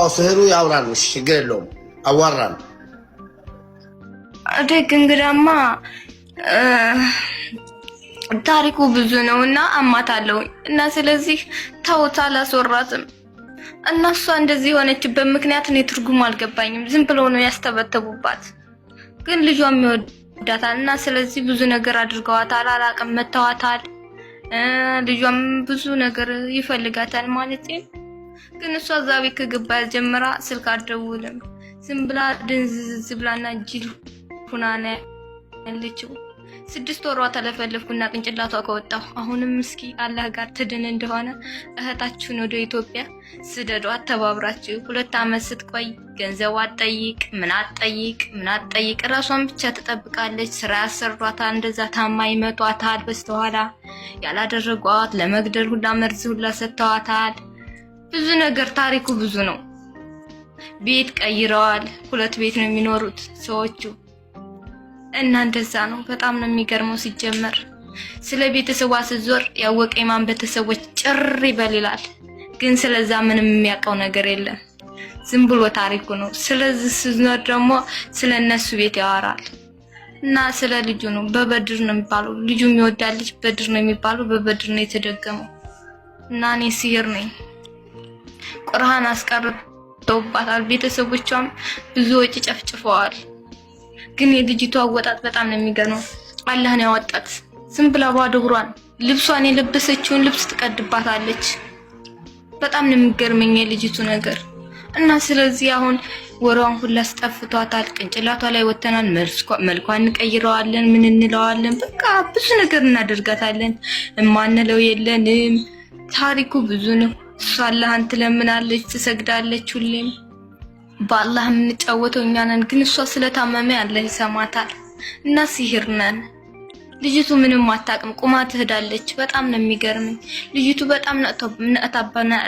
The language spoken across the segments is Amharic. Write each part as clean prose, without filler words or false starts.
አዎ ስህሩ ያውራል። ችግር የለውም አዋራን አደግ እንግዳማ ታሪኩ ብዙ ነውና አማታለሁ እና ስለዚህ ታውታ አላስወራትም እና እሷ እንደዚህ ሆነችበት ምክንያት እኔ ትርጉም አልገባኝም። ዝም ብለው ነው ያስተበተቡባት። ግን ልጇም ይወዳታል እና ስለዚህ ብዙ ነገር አድርገዋታል። አላቅም መተዋታል። ልጇም ብዙ ነገር ይፈልጋታል ማለት ነው። ግን እሷ ዛቤ ከገባ ጀምራ ስልክ አትደውልም። ዝም ብላ ድንዝዝ ብላና ጅል ሁና ነው ያለችው። 6 ወሯ ተለፈለፍኩና ቅንጭላቷ ከወጣው አሁንም እስኪ አላህ ጋር ትድን እንደሆነ እህታችሁን ወደ ኢትዮጵያ ስደዷ ተባብራችሁ 2 አመት ስትቆይ ገንዘብ አትጠይቅ ምን አትጠይቅ ራሷን ብቻ ትጠብቃለች። ስራ ያሰሯታል። እንደዛ ታማ ይመቷታል። በስተኋላ ያላደረጓት ለመግደል ሁላ መርዝ ሁላ ሰጥተዋታል። ብዙ ነገር ታሪኩ ብዙ ነው። ቤት ቀይረዋል። 2 ቤት ነው የሚኖሩት ሰዎቹ እና እንደዛ ነው። በጣም ነው የሚገርመው። ሲጀመር ስለ ቤተሰቧ ስትዞር ያወቀ የማን ቤተሰቦች ጭር ይበልላል። ግን ስለዛ ምንም የሚያውቀው ነገር የለም። ዝም ብሎ ታሪኩ ነው። ስለዚህ ስትዞር ደግሞ ስለነሱ ቤት ያወራል እና ስለ ልጁ ነው። በበድር ነው የሚባለው። ልጁ የሚወዳል ልጅ በድር ነው የሚባለው። በበድር ነው የተደገመው እና እኔ ሲህር ነኝ። ቁርአን አስቀርተውባታል። ቤተሰቦቿም ብዙ ወጪ ጨፍጭፈዋል። ግን የልጅቷ አወጣጥ በጣም ነው የሚገርመው። አላህ ነው ያወጣት። ዝም ብላ ባዶ እግሯን ልብሷን የለበሰችውን ልብስ ትቀድባታለች። በጣም ነው የሚገርመኝ የልጅቱ ነገር እና ስለዚህ አሁን ወሯን ሁላ አስጠፍቷታል። ቅንጭላቷ ላይ ወተናል። መልኳን እንቀይረዋለን። ምን እንለዋለን? በቃ ብዙ ነገር እናደርጋታለን። እማንለው የለንም። ታሪኩ ብዙ ነው። እሷ አላህን ትለምናለች፣ ትሰግዳለች ሁሌም። በአላህ የምንጫወተው እኛ ነን። ግን እሷ ስለታመመ አላህ ይሰማታል እና ሲህር ነን። ልጅቱ ምንም አታውቅም። ቁማ ትሄዳለች። በጣም ነው የሚገርመኝ። ልጅቱ በጣም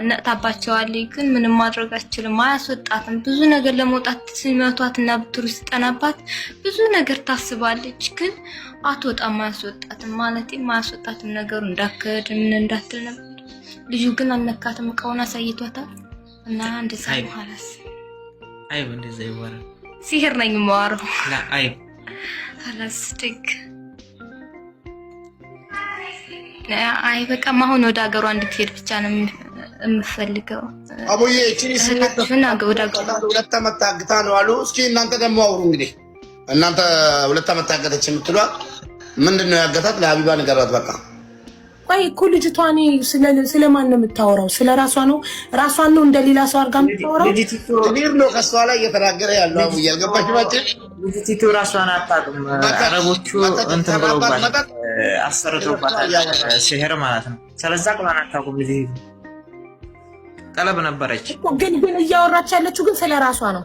ነቅታባቸዋለች። ግን ምንም ማድረግ አትችልም። አያስወጣትም። ብዙ ነገር ለመውጣት ሲመቷትና ብትሩ ሲጠናባት ብዙ ነገር ታስባለች። ግን አትወጣም። አያስወጣትም ማለት አያስወጣትም። ነገሩ እንዳከድ ምን እንዳትል ነበር። ልጁ ግን አልነካትም። እቃውን አሳይቷታል እና እንደዛ ሐላስ አይብ እንደዛ ይወራል። ሲህር ነኝ ማወራው ላ አይብ ሐላስ ትክ አይ በቃ ማሁን ወደ ሀገሯ እንድትሄድ ብቻ ነው የምፈልገው። አቡዬ እቺ ስለተፈና ወደ ሀገሯ 2 አመት ታግታ ነው አሉ። እስኪ እናንተ ደግሞ አውሩ እንግዲህ። እናንተ 2 አመት ታገተች የምትሏት ምንድነው ያገታት? ለሀቢባ ንገራት በቃ። ቆይ እኮ ልጅቷ እኔ ስለማን ነው የምታወራው? ስለራሷ ነው? ራሷን ነው እንደሌላ ሰው አድርጋ የምታወራው? ልጅቱ ነው ከሷ ላይ እየተናገረ ያለው። አቡዬ አልገባሽ ማለት ልጅቱ ራሷን አታውቅም። አረቦቹ እንትን ብለውባት አሰርተውባታል። ሲህር ማለት ነው። ስለዛ ቁርአን አታውቅም። ልጅቱ ቀለብ ነበረች። ግን እያወራች ያለችው ግን ስለራሷ ነው።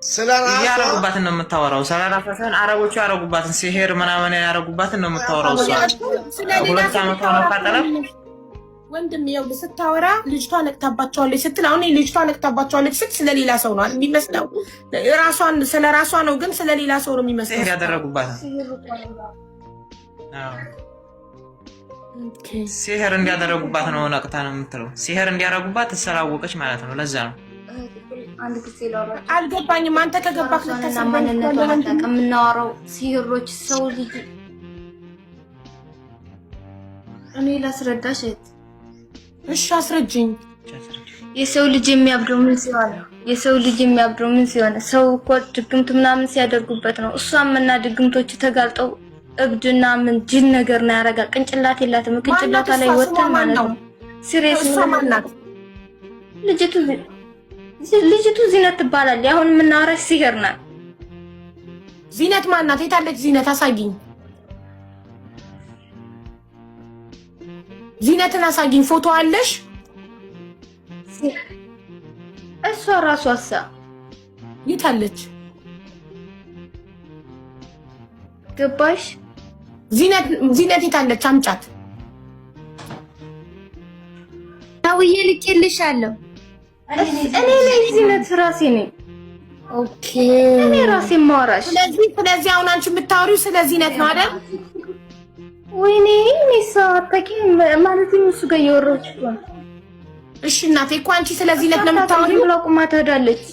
ስለራሷ ያረጉባትን ነው የምታወራው። ስለራሷ ሳይሆን አረቦቹ ያረጉባትን ሲህር ምናምን ያረጉባትን ነው የምታወራው። እሷ 2 አመት ነው ካጠረብ ወንድም ይኸው ስታወራ ልጅቷ ነቅታባቸዋለች ስትል አሁን ልጅቷ ነቅታባቸዋለች ስትል ስለሌላ ሰው ነው የሚመስለው። ራሷን ስለራሷ ነው ግን ስለሌላ ሰው ነው የሚመስለው። ሲህር ያደረጉባትን ሲህር እንዲያደረጉባት ነው ነቅታ ነው የምትለው። ሲህር እንዲያደረጉባት ስላወቀች ማለት ነው። ለዛ ነው አንድ ጊዜ ላውራ አልገባኝም። አንተ ከገባክ ለተሰማኝ የምናወራው ሲህሮች ሰው ልጅ እኔ ላስረዳሽ። እሺ አስረጅኝ። የሰው ልጅ የሚያብደው ምን ሲሆን ነው? የሰው ልጅ የሚያብደው ምን ሲሆን? ሰው እኮ ድግምት ምናምን ሲያደርጉበት ነው። እሷም እና ድግምቶቹ ተጋልጠው እብድና ምን ጅል ነገር ነው ያረጋ። ቅንጭላት የላትም። ቅንጭላታ ላይ ወጣ ማለት ነው። ሲሪየስ ነው። ልጅቱ ዚነት ትባላለች። አሁን የምናወራሽ ሲህር ናት። ዚነት ማናት? የታለች ዚነት? አሳጊኝ። ዚነትን አሳጊኝ። ፎቶ አለሽ? እሷ ራሷ የታለች? ገባሽ? ዚነት የታለች? አምጫት። አውዬ ልኬልሻለሁ። እኔ ነኝ ዚነት ራሴ ነኝ። ኦኬ እኔ ራሴ ማወራሽ። ስለዚህ አሁን አንቺ የምታወሪው ስለ ዚነት ነው አይደል? ወይኔ እኔ ሳታቂ ማለት ነው። እሱ ጋር እያወራሁሽ ነው። እሺ እናቴ እኮ አንቺ ስለዚህ ነት ለምታወሪው ብላ ቁማ ትሄዳለች።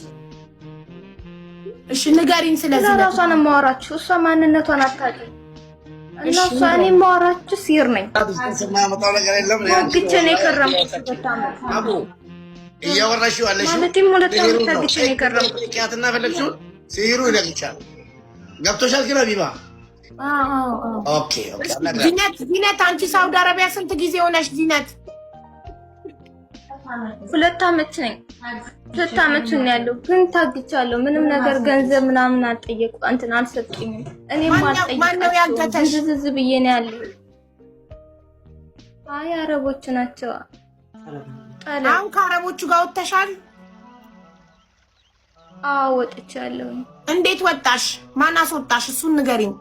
እሺ ንገሪኝ ስለዚህ ነት ራሷን ማወራችሁ እሷ ማንነቷን አታውቅም። እና እሷ እኔ ማወራችሁ ሲር ነኝ ማመጣው ነገር የለም ግቼ ነው የከረምኩት አቡ እያወራሽው አለሽ ማለትም ሁለት ዓመት ግቼ ነው የከረምኩት ያትና ፈለግሽው ሲሩ ይለቅቻል ገብቶሻል ግን ሀቢባ ኦኬ ዚነት አንቺ ሳውዲ አረቢያ ስንት ጊዜ ሆነሽ ዚነት 2 ዓመት ነኝ 2 ዓመት ነው ያለው ግን ታግቻለሁ ምንም ነገር ገንዘብ ምናምን አልጠየቁ እንትን አልሰጡኝም እኔም ማነው ያገተሽ ዝዝ ብዬ ነው ያለው አይ አረቦች ናቸው አሁን ከአረቦቹ ጋር ወጥተሻል አዎ ወጥቻለሁ እንዴት ወጣሽ ማን አስወጣሽ እሱን ንገሪኝ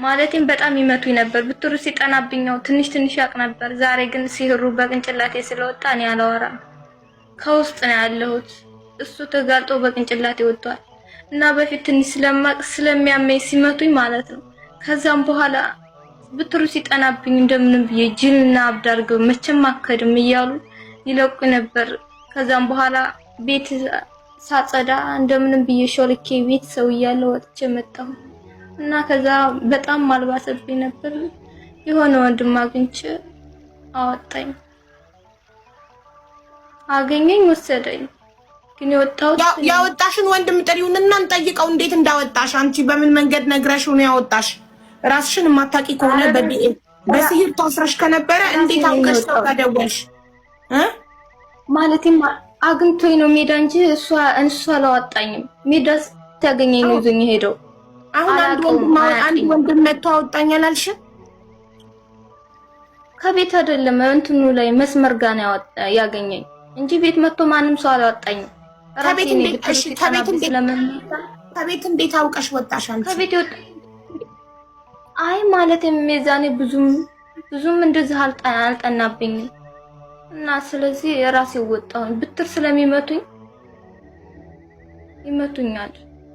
ማለቴም በጣም ይመቱኝ ነበር ብትሩ ሲጠናብኛው ትንሽ ያቅ ነበር ዛሬ ግን ሲህሩ በቅንጭላቴ ስለወጣ እኔ አላወራም ከውስጥ ነው ያለሁት እሱ ተጋልጦ በቅንጭላቴ ወጥቷል እና በፊት ትንሽ ስለሚያመኝ ሲመቱኝ ማለት ነው ከዛም በኋላ ብትሩ ሲጠናብኝ እንደምንም ብዬ ጅልና አብዳርገው መቼም አከድም እያሉ ይለቁ ነበር ከዛም በኋላ ቤት ሳጸዳ እንደምንም ብዬ ሾልኬ ቤት ሰው እያለ ወጥቼ መጣሁ እና ከዛ በጣም ማልባሰብኝ ነበር የሆነ ወንድም አግኝቼ አወጣኝ አገኘኝ ወሰደኝ ግን ያወጣሽን ወንድም ጥሪውንና እንጠይቀው እንዴት እንዳወጣሽ አንቺ በምን መንገድ ነግረሽው ነው ያወጣሽ ራስሽን ማታቂ ከሆነ በሲህር ታስረሽ ከነበረ እንዴት አውቀሽ ነው ጋደወልሽ ማለቴም አግኝቶኝ ነው ሜዳ እንጂ እሷ አላወጣኝም ሜዳ ታገኘኝ ነው ይዞኝ ሄደው አሁን አንድ ወንድም መጥቶ አወጣኛል አልሽ ከቤት አይደለም እንትኑ ላይ መስመር ጋር ነው ያገኘኝ እንጂ ቤት መጥቶ ማንም ሰው አላወጣኝም ከቤት እንዴት አውቀሽ ወጣሽ አንቺ ከቤት አይ ማለቴም ሜዛኔ ብዙም እንደዚህ አልጠናብኝም እና ስለዚህ የራሴ ወጣሁ ብትር ስለሚመቱኝ ይመቱኛል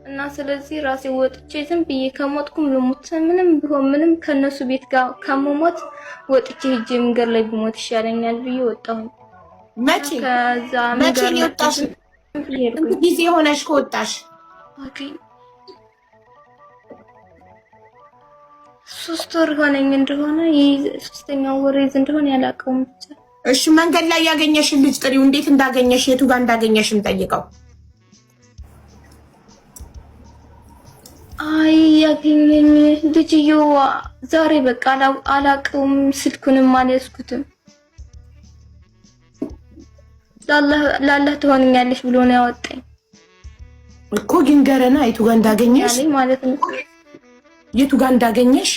እና ስለዚህ ራሴ ወጥቼ ዝም ብዬ ከሞትኩም ልሙት ምንም ቢሆን ምንም ከነሱ ቤት ጋር ከመሞት ወጥቼ ሄጄ መንገድ ላይ ብሞት ይሻለኛል ብዬ ወጣሁ መቼ ወጣሽ ጊዜ ሆነሽ ከወጣሽ ኦኬ 3 ወር ሆነኝ እንደሆነ የ3ኛው ወር እንደሆነ ያላቀውም ብቻ እሺ መንገድ ላይ ያገኘሽን ልጅ ጥሪው እንዴት እንዳገኘሽ የቱ ጋር እንዳገኘሽን ጠይቀው አይ ያገኘኝ ልጅየው ዛሬ በቃ አላቀውም ስልኩንም አልያዝኩትም ላላህ ትሆንኛለሽ ብሎ ነው ያወጣኝ እኮ ግን ገረና የቱ ጋር እንዳገኘሽ ማለት ነው የቱ ጋር እንዳገኘሽ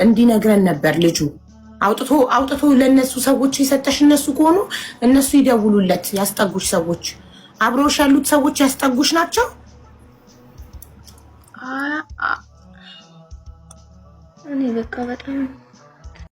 እንዲነግረን ነበር ልጁ አውጥቶ ለነሱ ሰዎች የሰጠሽ እነሱ ከሆኑ እነሱ ይደውሉለት ያስጠጉሽ ሰዎች አብሮሽ ያሉት ሰዎች ያስጠጉሽ ናቸው እኔ በቃ በጣም